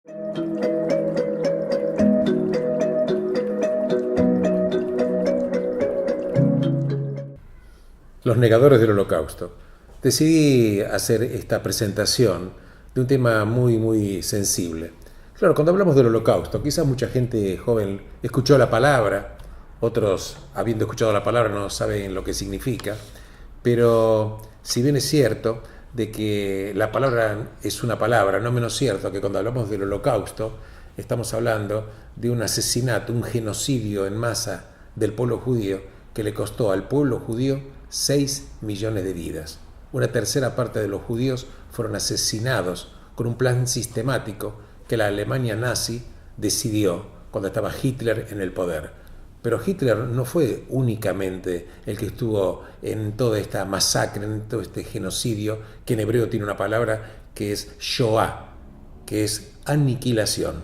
Los negadores del Holocausto. Decidí hacer esta presentación de un tema muy sensible. Claro, cuando hablamos del Holocausto, quizás mucha gente joven escuchó la palabra, otros, habiendo escuchado la palabra, no saben lo que significa, pero si bien es cierto de que la palabra es una palabra, no menos cierto que cuando hablamos del Holocausto, estamos hablando de un asesinato, un genocidio en masa del pueblo judío que le costó al pueblo judío 6 millones de vidas. Una tercera parte de los judíos fueron asesinados con un plan sistemático que la Alemania nazi decidió cuando estaba Hitler en el poder. Pero Hitler no fue únicamente el que estuvo en toda esta masacre, en todo este genocidio, que en hebreo tiene una palabra que es Shoah, que es aniquilación.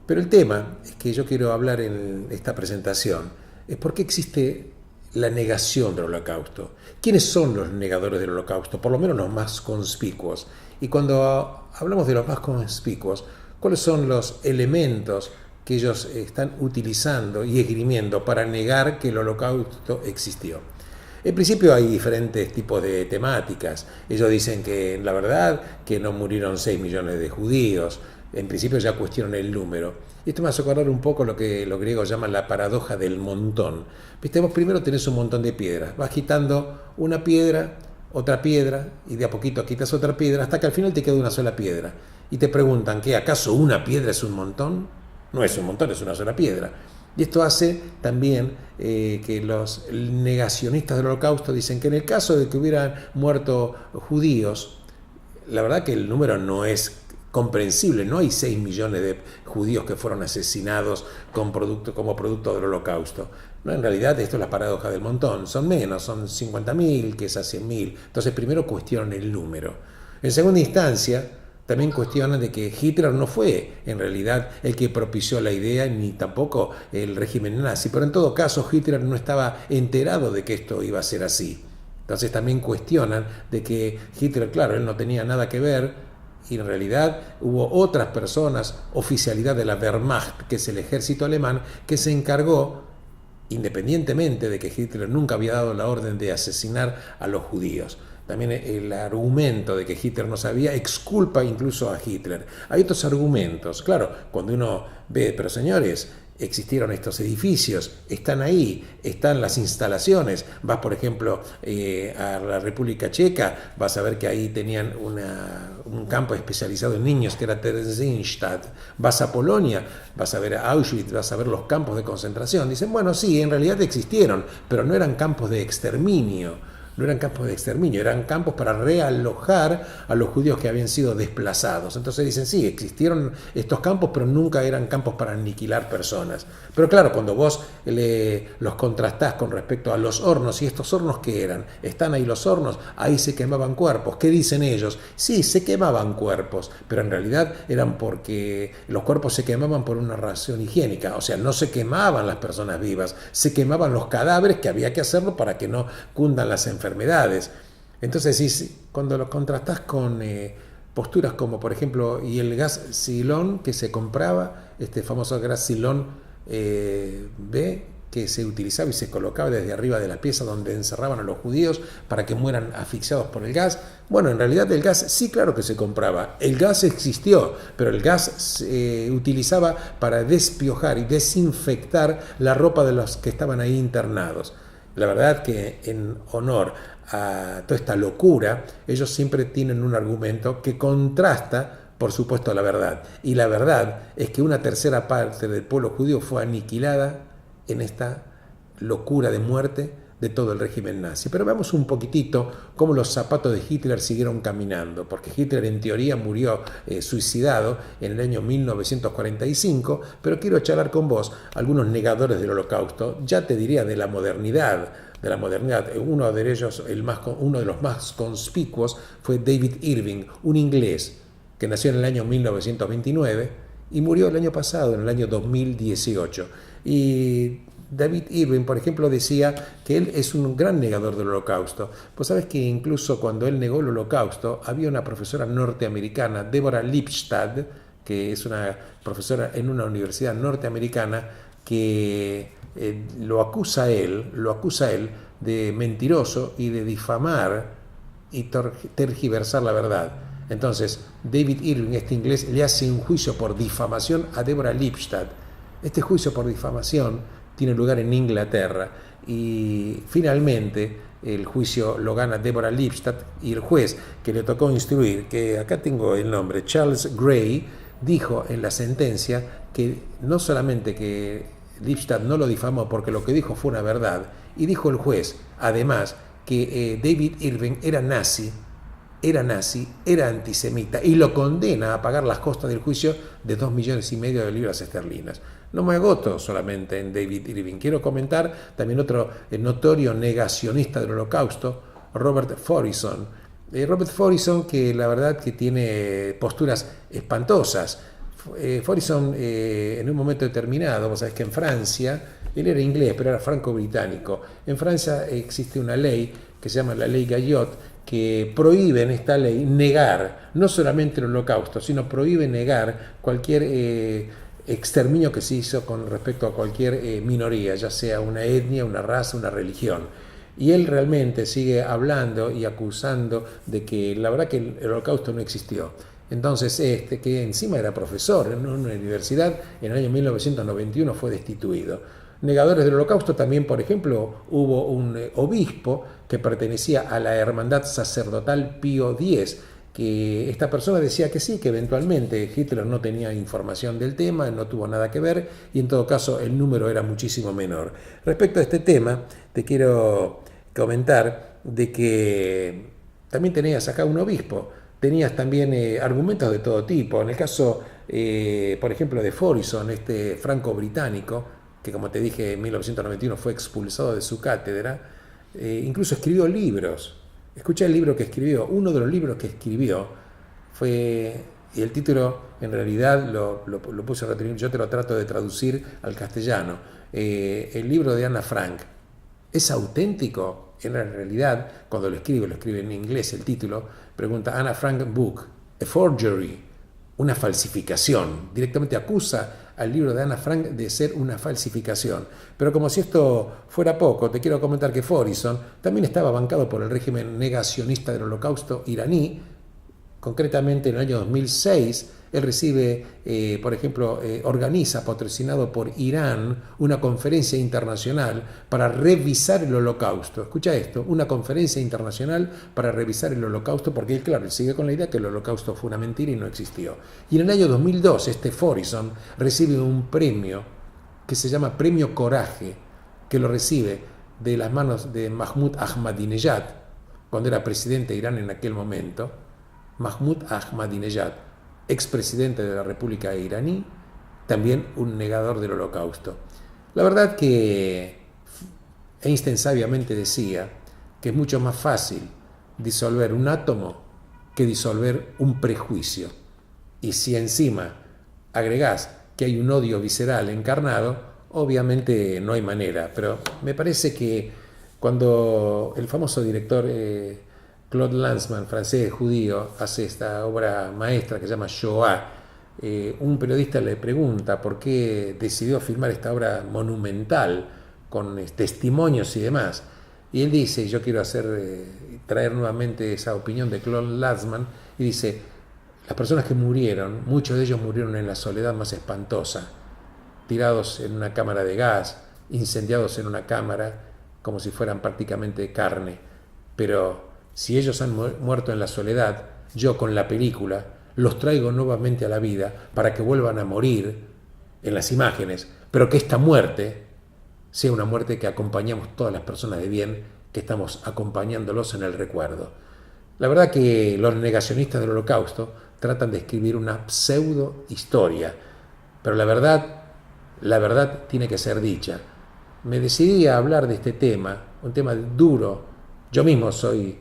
Pero el tema es que yo quiero hablar en esta presentación es por qué existe la negación del Holocausto. ¿Quiénes son los negadores del Holocausto? Por lo menos los más conspicuos. Y cuando hablamos de los más conspicuos, ¿cuáles son los elementos que ellos están utilizando y esgrimiendo para negar que el Holocausto existió? En principio hay diferentes tipos de temáticas. Ellos dicen que la verdad que no murieron 6 millones de judíos. En principio ya cuestionan el número. Y esto me hace acordar un poco lo que los griegos llaman la paradoja del montón. Viste, vos primero tenés un montón de piedras, vas quitando una piedra, otra piedra, y de a poquito quitas otra piedra, hasta que al final te queda una sola piedra. Y te preguntan, ¿qué? ¿Acaso una piedra es un montón? No es un montón, es una sola piedra. Y esto hace también que los negacionistas del Holocausto dicen que en el caso de que hubieran muerto judíos, la verdad que el número no es comprensible, no hay 6 millones de judíos que fueron asesinados como producto del Holocausto. No, en realidad esto es la paradoja del montón, son menos, son 50.000 que esas 100.000. Entonces primero cuestionan el número. En segunda instancia, también cuestionan de que Hitler no fue en realidad el que propició la idea, ni tampoco el régimen nazi, pero en todo caso Hitler no estaba enterado de que esto iba a ser así. Entonces también cuestionan de que Hitler, claro, él no tenía nada que ver, y en realidad hubo otras personas, oficialidad de la Wehrmacht, que es el ejército alemán, que se encargó, independientemente de que Hitler nunca había dado la orden de asesinar a los judíos. También el argumento de que Hitler no sabía exculpa incluso a Hitler. Hay otros argumentos. Claro, cuando uno ve, pero señores, existieron estos edificios, están ahí, están las instalaciones. Vas, por ejemplo, a la República Checa, vas a ver que ahí tenían un campo especializado en niños que era Theresienstadt. Vas a Polonia, vas a ver a Auschwitz, vas a ver los campos de concentración. Dicen, bueno, sí, en realidad existieron, pero no eran campos de exterminio. No eran campos de exterminio, eran campos para realojar a los judíos que habían sido desplazados. Entonces dicen, sí, existieron estos campos, pero nunca eran campos para aniquilar personas. Pero claro, cuando vos los contrastás con respecto a los hornos, ¿y estos hornos qué eran? Están ahí los hornos, ahí se quemaban cuerpos. ¿Qué dicen ellos? Sí, se quemaban cuerpos, pero en realidad eran porque los cuerpos se quemaban por una razón higiénica. O sea, no se quemaban las personas vivas, se quemaban los cadáveres, que había que hacerlo para que no cundan las enfermedades. Entonces, cuando lo contrastás con posturas como, por ejemplo, y el gas Silón que se compraba, este famoso gas Silón B, que se utilizaba y se colocaba desde arriba de la pieza donde encerraban a los judíos para que mueran asfixiados por el gas. Bueno, en realidad el gas sí, claro que se compraba. El gas existió, pero el gas se utilizaba para despiojar y desinfectar la ropa de los que estaban ahí internados. La verdad que en honor a toda esta locura, ellos siempre tienen un argumento que contrasta, por supuesto, la verdad. Y la verdad es que una tercera parte del pueblo judío fue aniquilada en esta locura de muerte de todo el régimen nazi. Pero veamos un poquitito cómo los zapatos de Hitler siguieron caminando, porque Hitler en teoría murió suicidado en el año 1945, pero quiero charlar con vos algunos negadores del Holocausto, ya te diría de la modernidad. Uno de ellos, uno de los más conspicuos, fue David Irving, un inglés que nació en el año 1929 y murió el año pasado, en el año 2018. Y David Irving, por ejemplo, decía que él es un gran negador del Holocausto. Pues sabes que incluso cuando él negó el Holocausto, había una profesora norteamericana, Deborah Lipstadt, que es una profesora en una universidad norteamericana, que lo acusa a él de mentiroso y de difamar y tergiversar la verdad. Entonces, David Irving, este inglés, le hace un juicio por difamación a Deborah Lipstadt. Este juicio por difamación tiene lugar en Inglaterra y finalmente el juicio lo gana Deborah Lipstadt, y el juez que le tocó instruir, que acá tengo el nombre, Charles Gray, dijo en la sentencia que no solamente que Lipstadt no lo difamó porque lo que dijo fue una verdad, y dijo el juez además que David Irving era nazi, era antisemita, y lo condena a pagar las costas del juicio de 2,5 millones de libras esterlinas. No me agoto solamente en David Irving, quiero comentar también otro notorio negacionista del Holocausto, Robert Forison. Robert Forison, que la verdad que tiene posturas espantosas. Forison en un momento determinado, vos sabés que en Francia, él era inglés pero era franco-británico, en Francia existe una ley que se llama la ley Gayot, que prohíbe en esta ley negar no solamente el Holocausto, sino prohíbe negar cualquier exterminio que se hizo con respecto a cualquier minoría, ya sea una etnia, una raza, una religión. Y él realmente sigue hablando y acusando de que la verdad que el Holocausto no existió. Entonces que encima era profesor en una universidad, en el año 1991 fue destituido. Negadores del Holocausto también, por ejemplo, hubo un obispo que pertenecía a la Hermandad Sacerdotal Pío X, que esta persona decía que sí, que eventualmente Hitler no tenía información del tema, no tuvo nada que ver, y en todo caso el número era muchísimo menor. Respecto a este tema, te quiero comentar de que también tenías acá un obispo, tenías también argumentos de todo tipo. En el caso, por ejemplo, de Forison, este franco-británico, que como te dije en 1991 fue expulsado de su cátedra, incluso escribió libros. Escuché el libro que escribió, uno de los libros que escribió fue, y el título en realidad lo puse a retener, yo te lo trato de traducir al castellano, el libro de Ana Frank. ¿Es auténtico? En realidad, cuando lo escribe en inglés el título, pregunta Ana Frank Book, a forgery, una falsificación. Directamente acusa al libro de Ana Frank de ser una falsificación. Pero como si esto fuera poco, te quiero comentar que Forison también estaba bancado por el régimen negacionista del Holocausto iraní. Concretamente en el año 2006, él recibe, por ejemplo, organiza, patrocinado por Irán, una conferencia internacional para revisar el Holocausto. Escucha esto, una conferencia internacional para revisar el Holocausto, porque él, claro, él sigue con la idea que el Holocausto fue una mentira y no existió. Y en el año 2002, este Forison recibe un premio que se llama Premio Coraje, que lo recibe de las manos de Mahmoud Ahmadinejad, cuando era presidente de Irán en aquel momento. Mahmoud Ahmadinejad, expresidente de la República iraní, también un negador del Holocausto. La verdad que Einstein sabiamente decía que es mucho más fácil disolver un átomo que disolver un prejuicio. Y si encima agregás que hay un odio visceral encarnado, obviamente no hay manera. Pero me parece que cuando el famoso director Claude Lanzmann, francés judío, hace esta obra maestra que se llama Shoah, un periodista le pregunta por qué decidió filmar esta obra monumental con testimonios y demás. Y él dice, yo quiero traer nuevamente esa opinión de Claude Lanzmann, y dice, las personas que murieron, muchos de ellos murieron en la soledad más espantosa, tirados en una cámara de gas, incendiados en una cámara, como si fueran prácticamente carne. Pero si ellos han muerto en la soledad, yo con la película los traigo nuevamente a la vida para que vuelvan a morir en las imágenes, pero que esta muerte sea una muerte que acompañamos todas las personas de bien, que estamos acompañándolos en el recuerdo. La verdad que los negacionistas del Holocausto tratan de escribir una pseudo historia, pero la verdad tiene que ser dicha. Me decidí a hablar de este tema, un tema duro. Yo mismo soy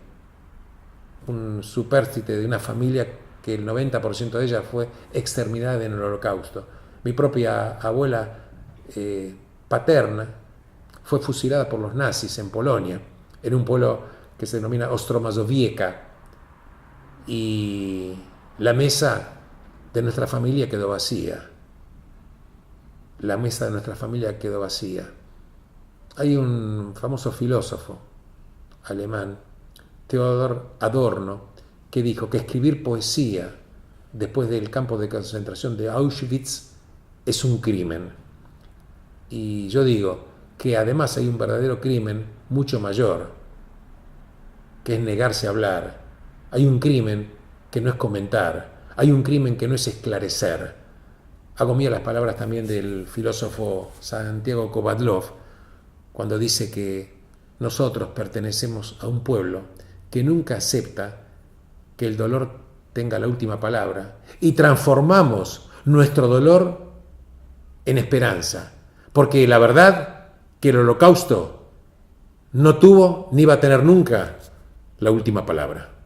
un supérstite de una familia que el 90% de ella fue exterminada en el Holocausto. Mi propia abuela paterna fue fusilada por los nazis en Polonia, en un pueblo que se denomina Ostromazowiecka, y la mesa de nuestra familia quedó vacía. La mesa de nuestra familia quedó vacía. Hay un famoso filósofo alemán, Theodor Adorno, que dijo que escribir poesía después del campo de concentración de Auschwitz es un crimen. Y yo digo que además hay un verdadero crimen mucho mayor, que es negarse a hablar. Hay un crimen que no es comentar. Hay un crimen que no es esclarecer. Hago mía las palabras también del filósofo Santiago Kovadlov, cuando dice que nosotros pertenecemos a un pueblo que nunca acepta que el dolor tenga la última palabra y transformamos nuestro dolor en esperanza, porque la verdad que el Holocausto no tuvo ni va a tener nunca la última palabra.